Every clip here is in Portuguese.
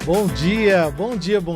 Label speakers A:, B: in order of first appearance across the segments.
A: Bom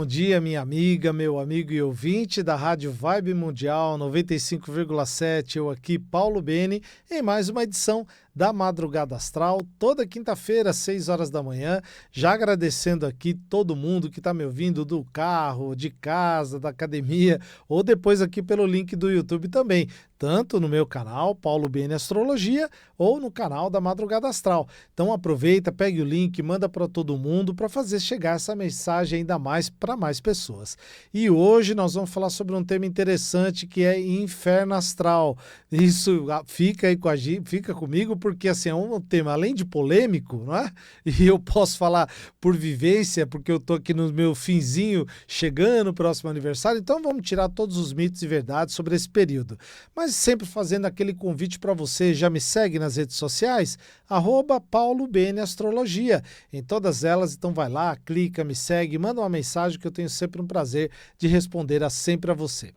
A: dia, minha amiga, meu amigo e ouvinte da Rádio Vibe Mundial 95,7. Eu aqui, Paulo Beni, em mais uma edição da Madrugada Astral, toda quinta-feira, às 6 horas da manhã. Já agradecendo aqui todo mundo que está me ouvindo do carro, de casa, da academia, ou depois aqui pelo link do YouTube também, tanto no meu canal, Paulo Beni Astrologia, ou no canal da Madrugada Astral. Então aproveita, pegue o link, manda para todo mundo para fazer chegar essa mensagem ainda mais para mais pessoas. E hoje nós vamos falar sobre um tema interessante que é inferno astral. Isso fica aí com a gente, fica comigo, porque assim, é um tema além de polêmico, não é? E eu posso falar por vivência, porque eu tô aqui no meu finzinho, chegando, próximo aniversário, então vamos tirar todos os mitos e verdades sobre esse período. Mas sempre fazendo aquele convite para você, já me segue nas redes sociais, @Paulo Beni Astrologia, em todas elas, então vai lá, clica, me segue, manda uma mensagem que eu tenho sempre um prazer de responder sempre a você.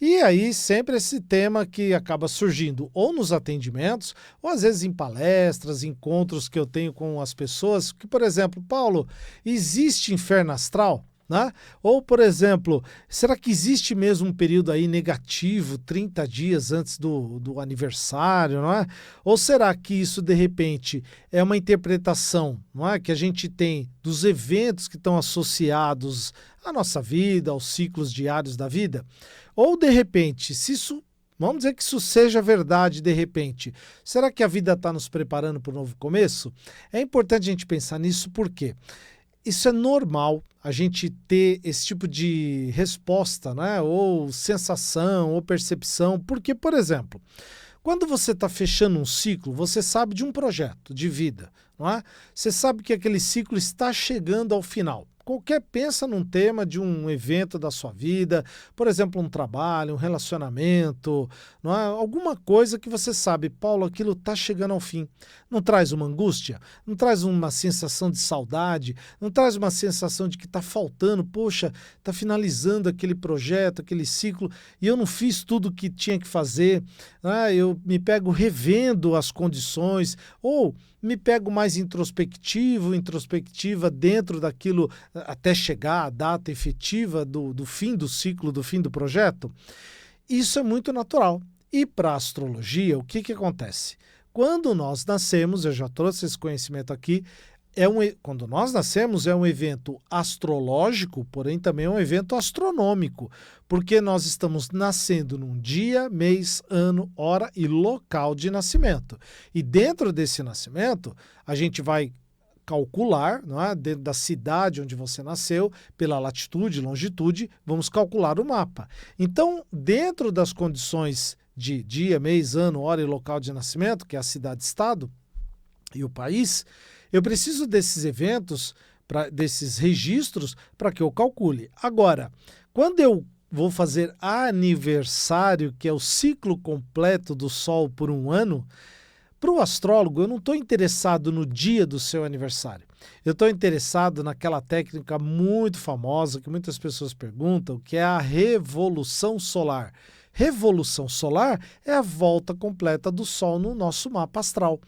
A: E aí sempre esse tema que acaba surgindo ou nos atendimentos, ou às vezes em palestras, encontros que eu tenho com as pessoas, que por exemplo, Paulo, existe inferno astral? Né? Ou, por exemplo, será que existe mesmo um período aí negativo, 30 dias antes do aniversário, não é? Ou será que isso, de repente, é uma interpretação, não é? Que a gente tem dos eventos que estão associados à nossa vida, aos ciclos diários da vida? Ou, de repente, se isso... Vamos dizer que isso seja verdade de repente. Será que a vida está nos preparando para um novo começo? É importante a gente pensar nisso porque isso é normal, a gente ter esse tipo de resposta, né? Ou sensação, ou percepção. Porque, por exemplo, quando você está fechando um ciclo, você sabe de um projeto de vida, não é? Você sabe que aquele ciclo está chegando ao final. Pensa num tema de um evento da sua vida, por exemplo, um trabalho, um relacionamento, não é? Alguma coisa que você sabe, Paulo, aquilo está chegando ao fim. Não traz uma angústia? Não traz uma sensação de saudade? Não traz uma sensação de que está faltando? Poxa, está finalizando aquele projeto, aquele ciclo, e eu não fiz tudo o que tinha que fazer. Né? Eu me pego revendo as condições, ou me pego mais introspectiva dentro daquilo até chegar à data efetiva do fim do ciclo, do fim do projeto. Isso é muito natural. E para a astrologia, o que acontece? Quando nós nascemos, eu já trouxe esse conhecimento aqui, quando nós nascemos é um evento astrológico, porém também é um evento astronômico, porque nós estamos nascendo num dia, mês, ano, hora e local de nascimento. E dentro desse nascimento, a gente vai calcular, não é? Dentro da cidade onde você nasceu, pela latitude, longitude, vamos calcular o mapa. Então, dentro das condições de dia, mês, ano, hora e local de nascimento, que é a cidade-estado e o país, eu preciso desses eventos, desses registros, para que eu calcule. Agora, quando eu vou fazer aniversário, que é o ciclo completo do Sol por um ano, para o astrólogo, eu não estou interessado no dia do seu aniversário. Eu estou interessado naquela técnica muito famosa que muitas pessoas perguntam, que é a revolução solar. Revolução solar é a volta completa do Sol no nosso mapa astral.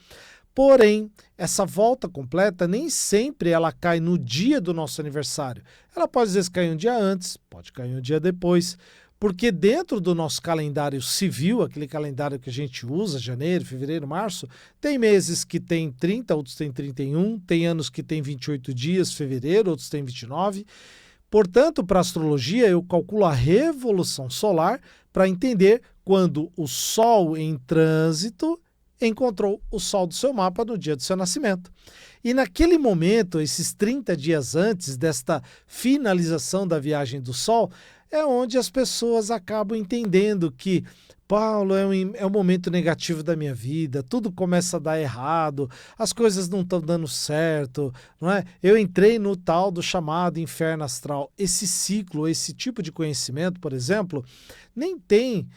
A: Porém, essa volta completa nem sempre ela cai no dia do nosso aniversário. Ela pode às vezes cair um dia antes, pode cair um dia depois, porque dentro do nosso calendário civil, aquele calendário que a gente usa, janeiro, fevereiro, março, tem meses que tem 30, outros tem 31, tem anos que tem 28 dias, fevereiro, outros tem 29. Portanto, para a astrologia, eu calculo a revolução solar para entender quando o Sol em trânsito encontrou o Sol do seu mapa no dia do seu nascimento. E naquele momento, esses 30 dias antes desta finalização da viagem do Sol, é onde as pessoas acabam entendendo que, Paulo, é um momento negativo da minha vida, tudo começa a dar errado, as coisas não estão dando certo, não é? Eu entrei no tal do chamado inferno astral. Esse ciclo, esse tipo de conhecimento, por exemplo, nem tem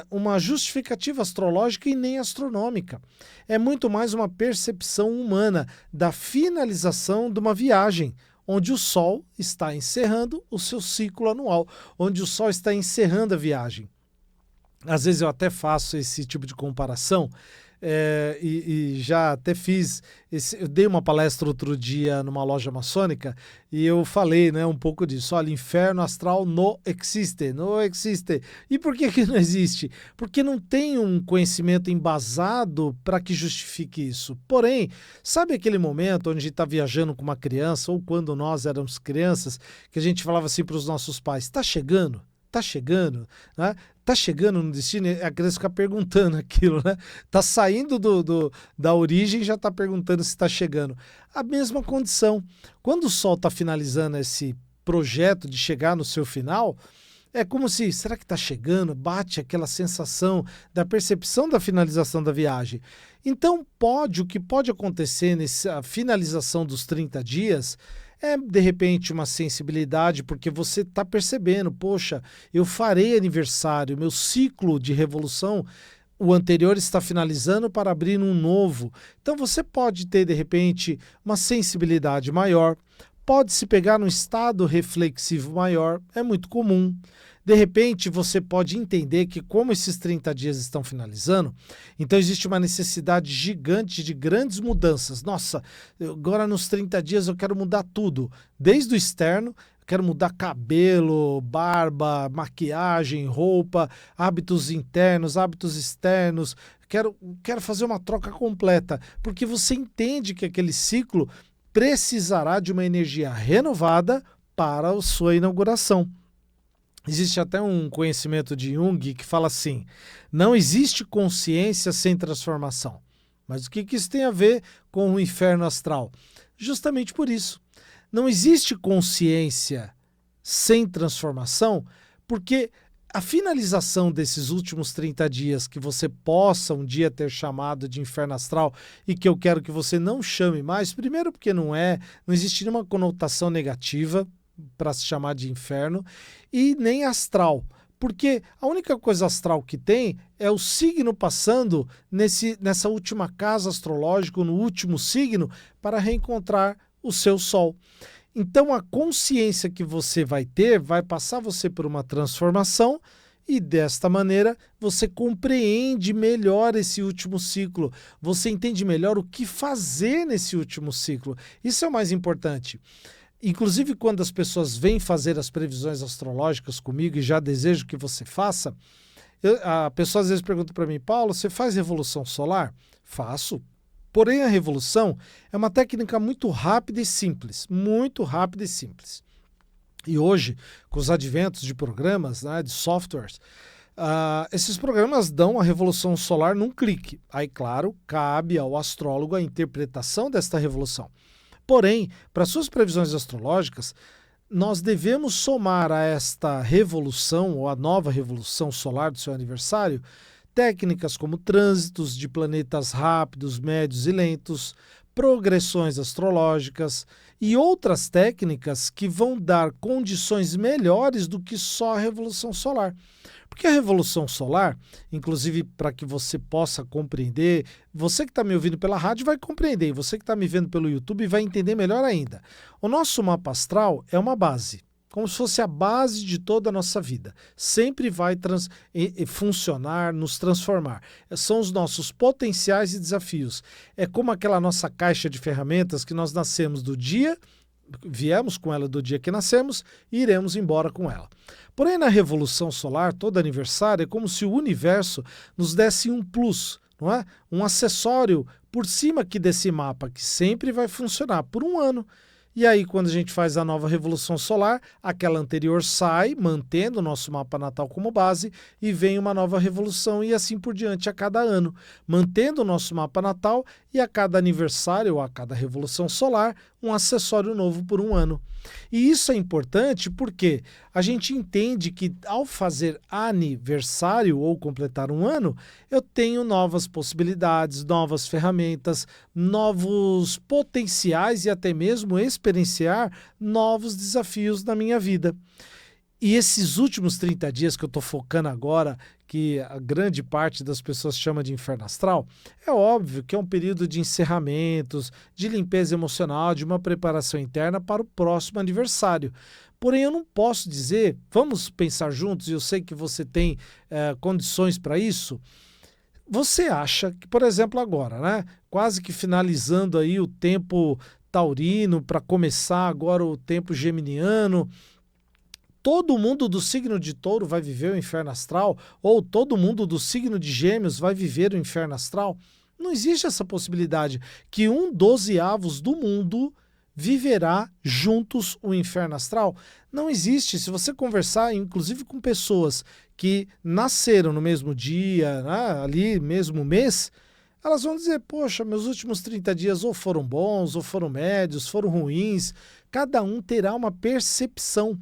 A: uma justificativa astrológica e nem astronômica. É muito mais uma percepção humana da finalização de uma viagem, onde o Sol está encerrando o seu ciclo anual, onde o Sol está encerrando a viagem. Às vezes eu até faço esse tipo de comparação. e já até eu dei uma palestra outro dia numa loja maçônica e eu falei, né, um pouco disso. Olha, inferno astral não existe, não existe. E por que não existe? Porque não tem um conhecimento embasado para que justifique isso. Porém, sabe aquele momento onde a gente está viajando com uma criança, ou quando nós éramos crianças, que a gente falava assim para os nossos pais, está chegando? Tá chegando, né? Tá chegando no destino, a criança fica perguntando aquilo, né? Tá saindo da origem e já tá perguntando se tá chegando. A mesma condição. Quando o Sol tá finalizando esse projeto de chegar no seu final, é como se, será que tá chegando? Bate aquela sensação da percepção da finalização da viagem. Então o que pode acontecer nessa finalização dos 30 dias de repente uma sensibilidade, porque você está percebendo, poxa, eu farei aniversário, meu ciclo de revolução, o anterior está finalizando para abrir um novo. Então você pode ter, de repente, uma sensibilidade maior, pode se pegar num estado reflexivo maior, é muito comum. De repente, você pode entender que como esses 30 dias estão finalizando, então existe uma necessidade gigante de grandes mudanças. Nossa, agora nos 30 dias eu quero mudar tudo, desde o externo, quero mudar cabelo, barba, maquiagem, roupa, hábitos internos, hábitos externos, quero fazer uma troca completa, porque você entende que aquele ciclo precisará de uma energia renovada para a sua inauguração. Existe até um conhecimento de Jung que fala assim, não existe consciência sem transformação. Mas o que isso tem a ver com o inferno astral? Justamente por isso. Não existe consciência sem transformação, porque a finalização desses últimos 30 dias que você possa um dia ter chamado de inferno astral e que eu quero que você não chame mais, primeiro porque não existe nenhuma conotação negativa para se chamar de inferno, e nem astral, porque a única coisa astral que tem é o signo passando nessa última casa astrológica, no último signo, para reencontrar o seu sol. Então a consciência que você vai ter vai passar você por uma transformação e desta maneira você compreende melhor esse último ciclo, você entende melhor o que fazer nesse último ciclo. Isso é o mais importante. Inclusive, quando as pessoas vêm fazer as previsões astrológicas comigo e já desejo que você faça, a pessoa às vezes pergunta para mim, Paulo, você faz revolução solar? Faço. Porém, a revolução é uma técnica muito rápida e simples, muito rápida e simples. E hoje, com os adventos de programas, né, de softwares, esses programas dão a revolução solar num clique. Aí, claro, cabe ao astrólogo a interpretação desta revolução. Porém, para suas previsões astrológicas, nós devemos somar a esta revolução, ou a nova revolução solar do seu aniversário, técnicas como trânsitos de planetas rápidos, médios e lentos, progressões astrológicas e outras técnicas que vão dar condições melhores do que só a revolução solar. Porque a revolução solar, inclusive para que você possa compreender, você que está me ouvindo pela rádio vai compreender, e você que está me vendo pelo YouTube vai entender melhor ainda. O nosso mapa astral é uma base, como se fosse a base de toda a nossa vida. Sempre vai funcionar, nos transformar. São os nossos potenciais e desafios. É como aquela nossa caixa de ferramentas que nós nascemos do dia, viemos com ela do dia que nascemos e iremos embora com ela. Porém, na revolução solar, todo aniversário, é como se o universo nos desse um plus, não é? Um acessório por cima aqui desse mapa, que sempre vai funcionar por um ano. E aí, quando a gente faz a nova revolução solar, aquela anterior sai, mantendo o nosso mapa natal como base, e vem uma nova revolução e assim por diante a cada ano, mantendo o nosso mapa natal e a cada aniversário ou a cada revolução solar, um acessório novo por um ano. E isso é importante porque a gente entende que ao fazer aniversário ou completar um ano, eu tenho novas possibilidades, novas ferramentas, novos potenciais e até mesmo experienciar novos desafios na minha vida. E esses últimos 30 dias que eu estou focando agora, que a grande parte das pessoas chama de inferno astral, é óbvio que é um período de encerramentos, de limpeza emocional, de uma preparação interna para o próximo aniversário. Porém, eu não posso dizer, vamos pensar juntos, e eu sei que você tem condições para isso, Você acha que, por exemplo, agora, né? Quase que finalizando aí o tempo taurino para começar agora o tempo geminiano, todo mundo do signo de Touro vai viver o inferno astral ou todo mundo do signo de Gêmeos vai viver o inferno astral? Não existe essa possibilidade que um dozeavos do mundo viverá juntos o inferno astral. Não existe. Se você conversar, inclusive com pessoas que nasceram no mesmo dia, né, ali mesmo mês, elas vão dizer, poxa, meus últimos 30 dias ou foram bons, ou foram médios, foram ruins. Cada um terá uma percepção.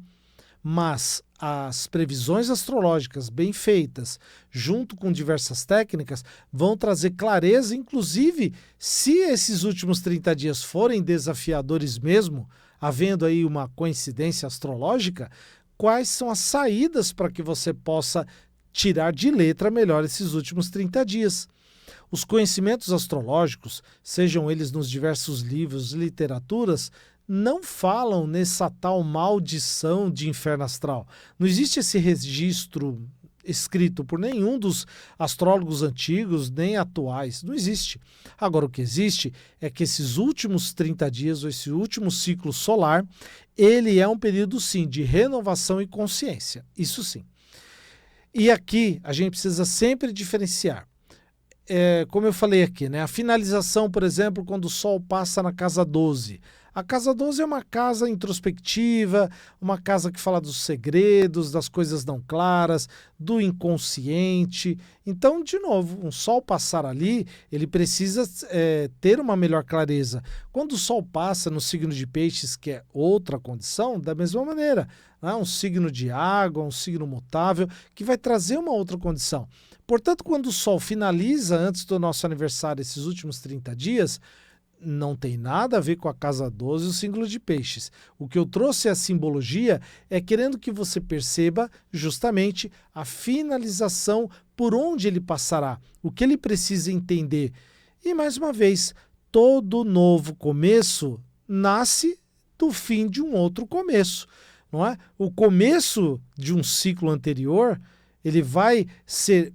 A: Mas as previsões astrológicas bem feitas, junto com diversas técnicas, vão trazer clareza, inclusive se esses últimos 30 dias forem desafiadores mesmo, havendo aí uma coincidência astrológica, quais são as saídas para que você possa tirar de letra melhor esses últimos 30 dias. Os conhecimentos astrológicos, sejam eles nos diversos livros e literaturas, não falam nessa tal maldição de inferno astral. Não existe esse registro escrito por nenhum dos astrólogos antigos nem atuais. Não existe. Agora, o que existe é que esses últimos 30 dias, ou esse último ciclo solar, ele é um período, sim, de renovação e consciência. Isso sim. E aqui a gente precisa sempre diferenciar. Como eu falei aqui, né? A finalização, por exemplo, quando o Sol passa na casa 12. A casa 12 é uma casa introspectiva, uma casa que fala dos segredos, das coisas não claras, do inconsciente. Então, de novo, um Sol passar ali, ele precisa ter uma melhor clareza. Quando o Sol passa no signo de Peixes, que é outra condição, da mesma maneira, né? Um signo de água, um signo mutável, que vai trazer uma outra condição. Portanto, quando o Sol finaliza antes do nosso aniversário, esses últimos 30 dias, não tem nada a ver com a casa 12 e o signo de Peixes. O que eu trouxe a simbologia é querendo que você perceba justamente a finalização por onde ele passará, o que ele precisa entender. E mais uma vez, todo novo começo nasce do fim de um outro começo, não é? O começo de um ciclo anterior, ele vai ser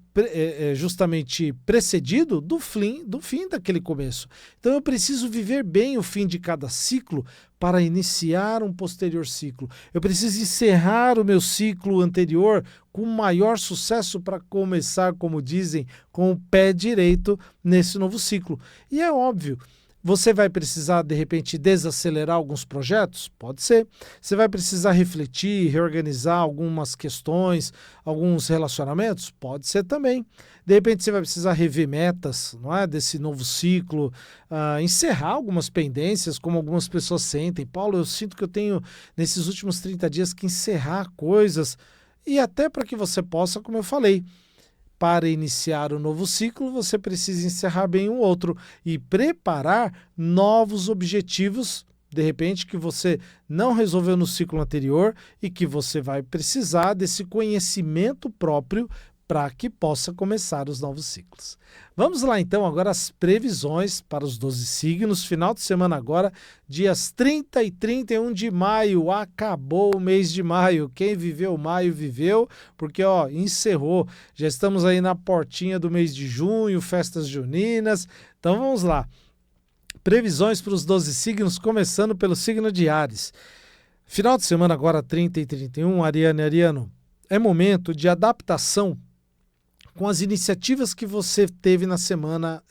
A: justamente precedido do fim daquele começo. Então eu preciso viver bem o fim de cada ciclo para iniciar um posterior ciclo. Eu preciso encerrar o meu ciclo anterior com maior sucesso para começar, como dizem, com o pé direito nesse novo ciclo. E é óbvio, você vai precisar, de repente, desacelerar alguns projetos? Pode ser. Você vai precisar refletir, reorganizar algumas questões, alguns relacionamentos? Pode ser também. De repente, você vai precisar rever metas, não é, desse novo ciclo, encerrar algumas pendências, como algumas pessoas sentem. Paulo, eu sinto que eu tenho, nesses últimos 30 dias, que encerrar coisas. E até para que você possa, como eu falei, para iniciar o novo ciclo, você precisa encerrar bem o outro e preparar novos objetivos, de repente, que você não resolveu no ciclo anterior e que você vai precisar desse conhecimento próprio para que possa começar os novos ciclos. Vamos lá então agora as previsões para os 12 signos, final de semana agora, dias 30 e 31 de maio, acabou o mês de maio, quem viveu maio viveu, porque encerrou, já estamos aí na portinha do mês de junho, festas juninas, então vamos lá. Previsões para os 12 signos, começando pelo signo de Áries. Final de semana agora 30 e 31, Ariane e Ariano, é momento de adaptação com as iniciativas que você teve na semana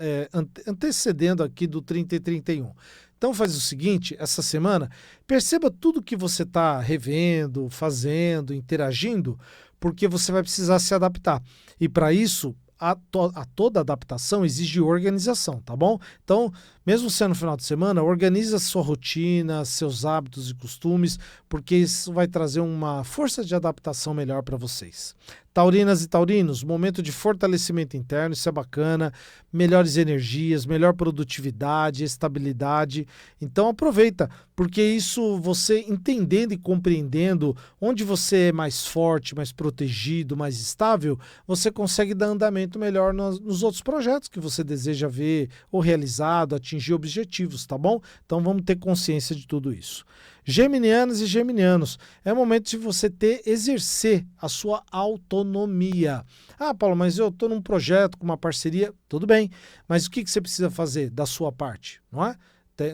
A: antecedendo aqui do 30 e 31. Então faz o seguinte, essa semana, perceba tudo que você está revendo, fazendo, interagindo, porque você vai precisar se adaptar. E para isso, toda adaptação exige organização, tá bom? Então, mesmo sendo final de semana, organize a sua rotina, seus hábitos e costumes, porque isso vai trazer uma força de adaptação melhor para vocês. Taurinas e taurinos, momento de fortalecimento interno, isso é bacana, melhores energias, melhor produtividade, estabilidade. Então aproveita, porque isso você entendendo e compreendendo onde você é mais forte, mais protegido, mais estável, você consegue dar andamento melhor nos outros projetos que você deseja ver ou realizado, atingir objetivos, tá bom? Então vamos ter consciência de tudo isso. Geminianas e geminianos, é momento de você exercer a sua autonomia. Ah, Paulo, mas eu estou num projeto com uma parceria, tudo bem, mas o que você precisa fazer da sua parte, não é?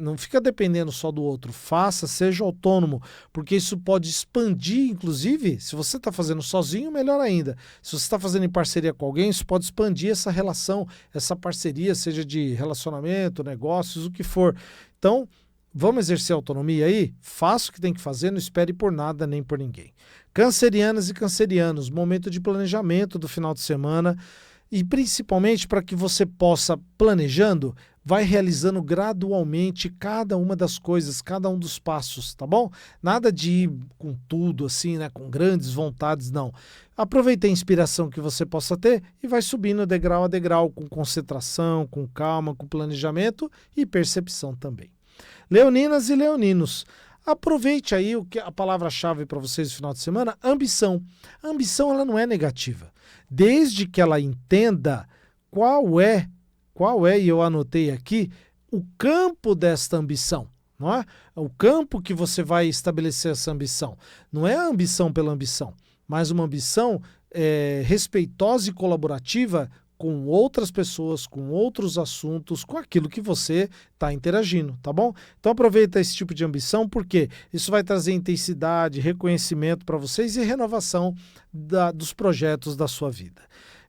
A: Não fica dependendo só do outro, faça, seja autônomo, porque isso pode expandir, inclusive, se você está fazendo sozinho, melhor ainda. Se você está fazendo em parceria com alguém, isso pode expandir essa relação, essa parceria, seja de relacionamento, negócios, o que for. Então, vamos exercer autonomia aí? Faça o que tem que fazer, não espere por nada nem por ninguém. Cancerianas e cancerianos, momento de planejamento do final de semana, e principalmente para que você possa, planejando, vai realizando gradualmente cada uma das coisas, cada um dos passos, tá bom? Nada de ir com tudo assim, né, com grandes vontades, não. Aproveite a inspiração que você possa ter e vai subindo degrau a degrau, com concentração, com calma, com planejamento e percepção também. Leoninas e leoninos, aproveite aí a palavra-chave para vocês no final de semana, ambição. A ambição, ela não é negativa, desde que ela entenda qual é, e eu anotei aqui, o campo desta ambição, não é? O campo que você vai estabelecer essa ambição. Não é a ambição pela ambição, mas uma ambição respeitosa e colaborativa com outras pessoas, com outros assuntos, com aquilo que você está interagindo, tá bom? Então aproveita esse tipo de ambição, porque isso vai trazer intensidade, reconhecimento para vocês e renovação dos projetos da sua vida.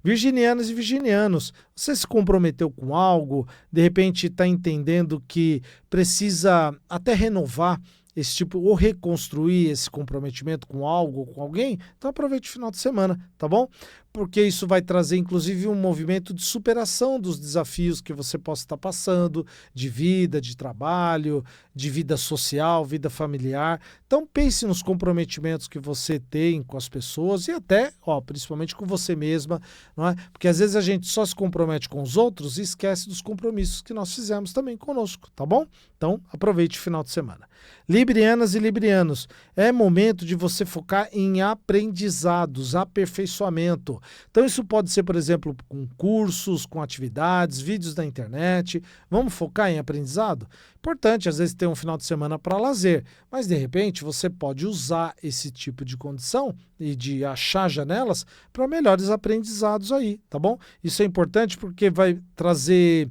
A: Virginianas e virginianos, você se comprometeu com algo, de repente está entendendo que precisa até renovar esse tipo, ou reconstruir esse comprometimento com algo, com alguém, então aproveite o final de semana, tá bom? Porque isso vai trazer, inclusive, um movimento de superação dos desafios que você possa estar passando, de vida, de trabalho, de vida social, vida familiar. Então pense nos comprometimentos que você tem com as pessoas e até, principalmente com você mesma, não é? Porque às vezes a gente só se compromete com os outros e esquece dos compromissos que nós fizemos também conosco, tá bom? Então aproveite o final de semana. Librianas e librianos, é momento de você focar em aprendizados, aperfeiçoamento. Então isso pode ser, por exemplo, com cursos, com atividades, vídeos da internet. Vamos focar em aprendizado? Importante, às vezes, ter um final de semana para lazer, mas de repente você pode usar esse tipo de condição e de achar janelas para melhores aprendizados aí, tá bom? Isso é importante porque vai trazer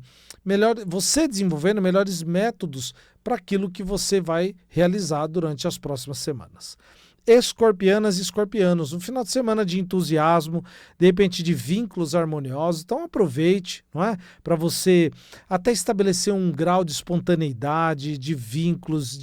A: você desenvolvendo melhores métodos para aquilo que você vai realizar durante as próximas semanas. Escorpianas e escorpianos, um final de semana de entusiasmo, de repente de vínculos harmoniosos, então aproveite, não é? Para você até estabelecer um grau de espontaneidade, de vínculos,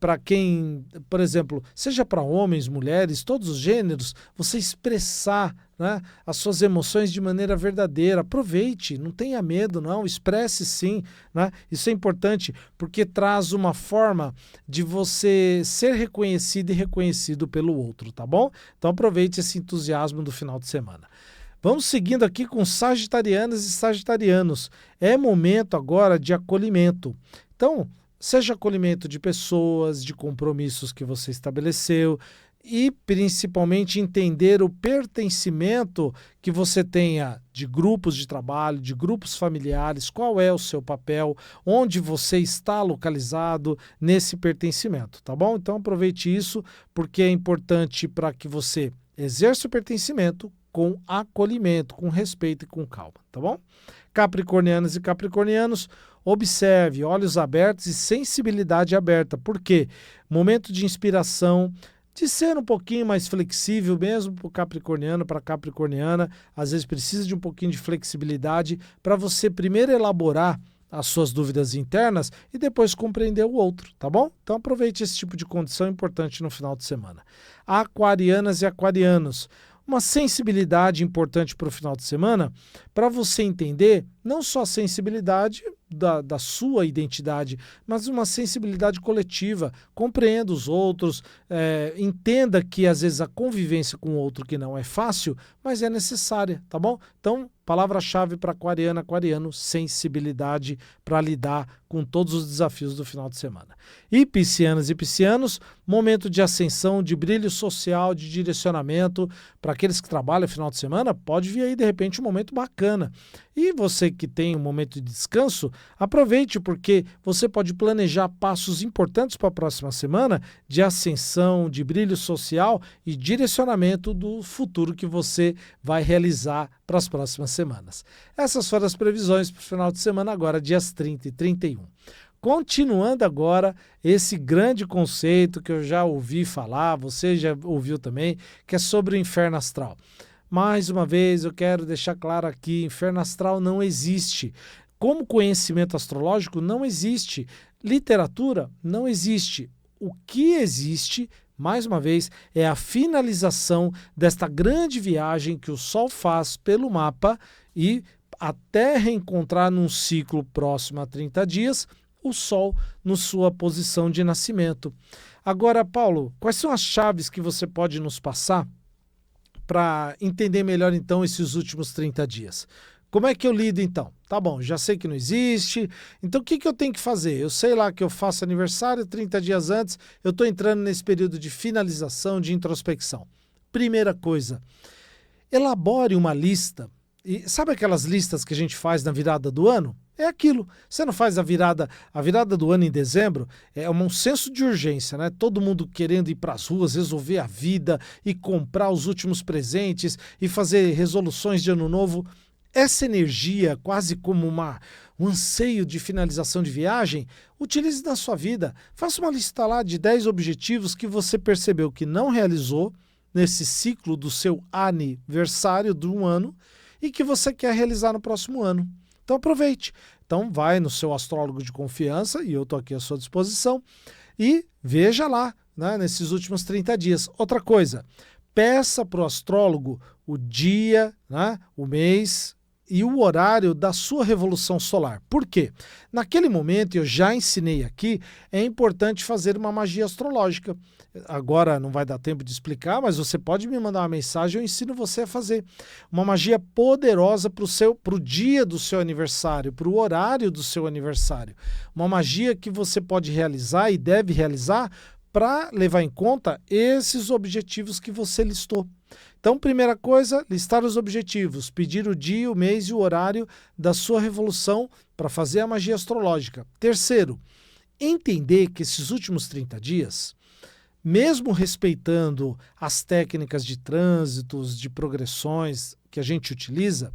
A: para quem, por exemplo, seja para homens, mulheres, todos os gêneros, você expressar, né, as suas emoções de maneira verdadeira. Aproveite, não tenha medo, não, expresse sim, né? Isso é importante porque traz uma forma de você ser reconhecido e reconhecido pelo outro, tá bom? Então aproveite esse entusiasmo do final de semana. Vamos seguindo aqui com sagitarianas e sagitarianos. É momento agora de acolhimento. Então, seja acolhimento de pessoas, de compromissos que você estabeleceu e principalmente entender o pertencimento que você tenha de grupos de trabalho, de grupos familiares, qual é o seu papel, onde você está localizado nesse pertencimento, tá bom? Então aproveite isso porque é importante para que você exerça o pertencimento com acolhimento, com respeito e com calma, tá bom? Capricornianas e capricornianos, observe, olhos abertos e sensibilidade aberta. Por quê? Momento de inspiração, de ser um pouquinho mais flexível mesmo para o capricorniano, para a capricorniana. Às vezes precisa de um pouquinho de flexibilidade para você primeiro elaborar as suas dúvidas internas e depois compreender o outro, tá bom? Então aproveite esse tipo de condição importante no final de semana. Aquarianas e aquarianos, uma sensibilidade importante para o final de semana, para você entender não só a sensibilidade da sua identidade, mas uma sensibilidade coletiva. Compreenda os outros, entenda que às vezes a convivência com o outro que não é fácil, mas é necessária, tá bom? Então, palavra-chave para aquariana, aquariano, sensibilidade para lidar com todos os desafios do final de semana. E piscianas e piscianos, momento de ascensão, de brilho social, de direcionamento. Para aqueles que trabalham no final de semana, pode vir aí de repente um momento bacana. E você que tem um momento de descanso, Aproveite porque você pode planejar passos importantes para a próxima semana de ascensão, de brilho social e direcionamento do futuro que você vai realizar para as próximas semanas. Essas foram as previsões para o final de semana agora, dias 30 e 31. Continuando agora esse grande conceito que eu já ouvi falar, você já ouviu também, que é sobre o inferno astral. Mais uma vez eu quero deixar claro aqui, inferno astral não existe. Como conhecimento astrológico não existe. Literatura não existe. O que existe, mais uma vez, é a finalização desta grande viagem que o Sol faz pelo mapa e até reencontrar num ciclo próximo a 30 dias, o Sol na sua posição de nascimento. Agora, Paulo, quais são as chaves que você pode nos passar para entender melhor, então, esses últimos 30 dias? Como é que eu lido, então? Tá bom, já sei que não existe, então o que eu tenho que fazer? Eu sei lá que eu faço aniversário 30 dias antes, eu estou entrando nesse período de finalização, de introspecção. Primeira coisa, elabore uma lista. E sabe aquelas listas que a gente faz na virada do ano? É aquilo. Você não faz a virada do ano em dezembro, é um senso de urgência, né? Todo mundo querendo ir para as ruas, resolver a vida e comprar os últimos presentes e fazer resoluções de ano novo. Essa energia, quase como um anseio de finalização de viagem, utilize na sua vida. Faça uma lista lá de 10 objetivos que você percebeu que não realizou nesse ciclo do seu aniversário de um ano e que você quer realizar no próximo ano. Então aproveite. Então vai no seu astrólogo de confiança, e eu estou aqui à sua disposição, e veja lá, né, nesses últimos 30 dias. Outra coisa, peça para o astrólogo o dia, né, o mês e o horário da sua revolução solar. Por quê? Naquele momento, eu já ensinei aqui, é importante fazer uma magia astrológica. Agora não vai dar tempo de explicar, mas você pode me mandar uma mensagem, eu ensino você a fazer. Uma magia poderosa para o dia do seu aniversário, para o horário do seu aniversário. Uma magia que você pode realizar e deve realizar para levar em conta esses objetivos que você listou. Então, primeira coisa, listar os objetivos, pedir o dia, o mês e o horário da sua revolução para fazer a magia astrológica. Terceiro, entender que esses últimos 30 dias, mesmo respeitando as técnicas de trânsitos, de progressões que a gente utiliza,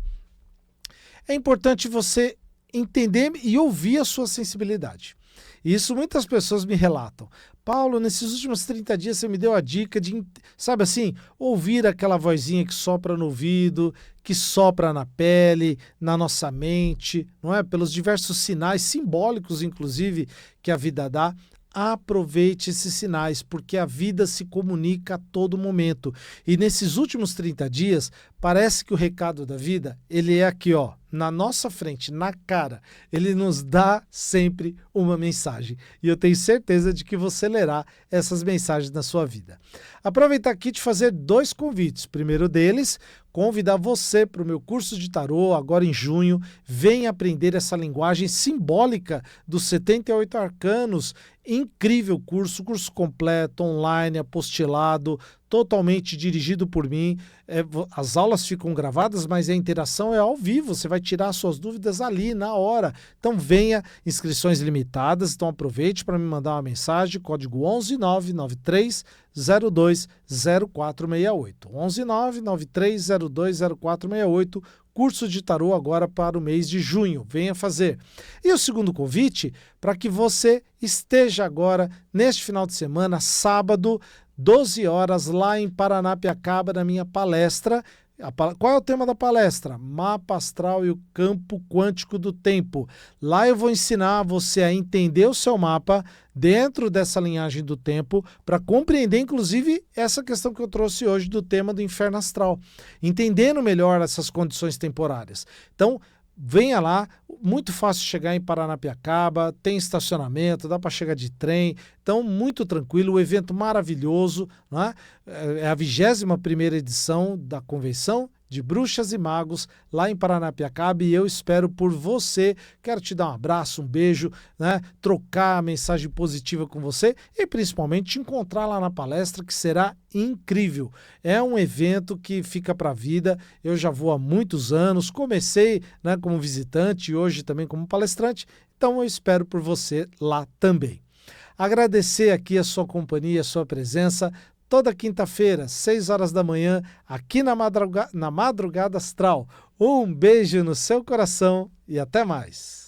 A: é importante você entender e ouvir a sua sensibilidade. Isso muitas pessoas me relatam. Paulo, nesses últimos 30 dias você me deu a dica de, sabe assim, ouvir aquela vozinha que sopra no ouvido, que sopra na pele, na nossa mente, não é? Pelos diversos sinais simbólicos, inclusive, que a vida dá. Aproveite esses sinais, porque a vida se comunica a todo momento. E nesses últimos 30 dias, parece que o recado da vida, ele é aqui, ó, na nossa frente, na cara. Ele nos dá sempre uma mensagem. E eu tenho certeza de que você lerá essas mensagens na sua vida. Aproveitar aqui de fazer 2 convites. Primeiro deles, convidar você para o meu curso de tarô, agora em junho. Venha aprender essa linguagem simbólica dos 78 arcanos. Incrível curso completo, online, apostilado, totalmente dirigido por mim. As aulas ficam gravadas, mas a interação é ao vivo, você vai tirar suas dúvidas ali, na hora. Então venha, inscrições limitadas, então aproveite para me mandar uma mensagem, código 11993020468. 11993020468, curso de tarô agora para o mês de junho. Venha fazer. E o segundo convite, para que você esteja agora, neste final de semana, sábado, 12 horas, lá em Paranapiacaba, na minha palestra. Qual é o tema da palestra? Mapa astral e o campo quântico do tempo. Lá eu vou ensinar você a entender o seu mapa dentro dessa linhagem do tempo, para compreender, inclusive, essa questão que eu trouxe hoje do tema do inferno astral. Entendendo melhor essas condições temporárias. Então, venha lá, muito fácil chegar em Paranapiacaba, tem estacionamento, dá para chegar de trem, então muito tranquilo, o evento maravilhoso, não é? É a 21ª edição da convenção de Bruxas e Magos, lá em Paranapiacaba, e eu espero por você. Quero te dar um abraço, um beijo, né? Trocar a mensagem positiva com você e principalmente te encontrar lá na palestra, que será incrível. É um evento que fica para a vida. Eu já vou há muitos anos, comecei, né, como visitante e hoje também como palestrante, então eu espero por você lá também. Agradecer aqui a sua companhia, a sua presença, toda quinta-feira, 6 horas da manhã, aqui na Madrugada Astral. Um beijo no seu coração e até mais.